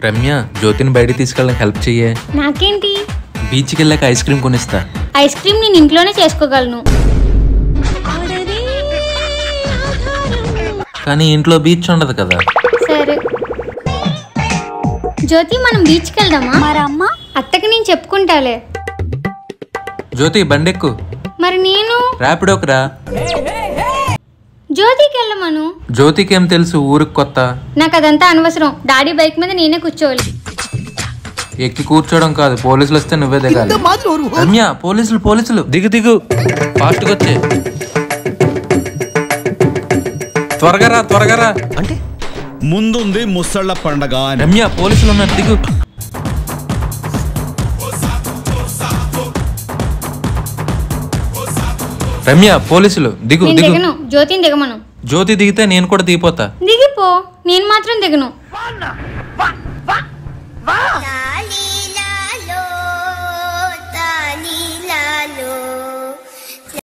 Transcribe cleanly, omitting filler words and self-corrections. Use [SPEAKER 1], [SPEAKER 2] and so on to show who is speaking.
[SPEAKER 1] రమ్య, జ్యోతిని బయటికి తీసుకెళ్ళడానికి హెల్ప్ చెయ్యే.
[SPEAKER 2] నాకేంటి?
[SPEAKER 1] బీచ్కి వెళ్ళాక ఐస్ క్రీమ్ కొనిస్తా.
[SPEAKER 2] ఐస్ క్రీమ్ నేను ఇంట్లోనే చేసుకోగలను.
[SPEAKER 1] కానీ ఇంట్లో బీచ్ ఉండదు కదా.
[SPEAKER 2] సరే జ్యోతి, మనం బీచ్కి వెళ్దామా?
[SPEAKER 3] మరి అమ్మ
[SPEAKER 2] అత్తకి నేను చెప్పుకుంటాలే.
[SPEAKER 1] జ్యోతి బండెక్కు.
[SPEAKER 2] మరి నేను
[SPEAKER 1] ర్యాపిడోకి రా.
[SPEAKER 2] జ్యోతికి వెళ్ళమను.
[SPEAKER 1] జ్యోతికి ఏం తెలుసు, ఊరికి కొత్త.
[SPEAKER 2] నాకు అదంతా అనవసరం. డాడీ బైక్ మీద నేనే కూర్చోవాలి.
[SPEAKER 1] ఎక్కి కూర్చోవడం కాదు, పోలీసులు వస్తే నువ్వే దిగాలి. రమ్య, పోలీసులు దిగు దిగు, ఫాస్ట్గా వచ్చే. త్వరగా రా.
[SPEAKER 4] అంటే ముందుంది ముసళ్ళ పండగ.
[SPEAKER 1] రమ్య, పోలీసులు ఉన్నారు, దిగు. రమ్య, పోలీసులు దిగు
[SPEAKER 2] నేను
[SPEAKER 1] దిగు.
[SPEAKER 2] దిగను. జ్యోతిని దిగమను.
[SPEAKER 1] జ్యోతి దిగితే నేను కూడా దిగిపోతా.
[SPEAKER 2] దిగిపో. నేను మాత్రం దిగను.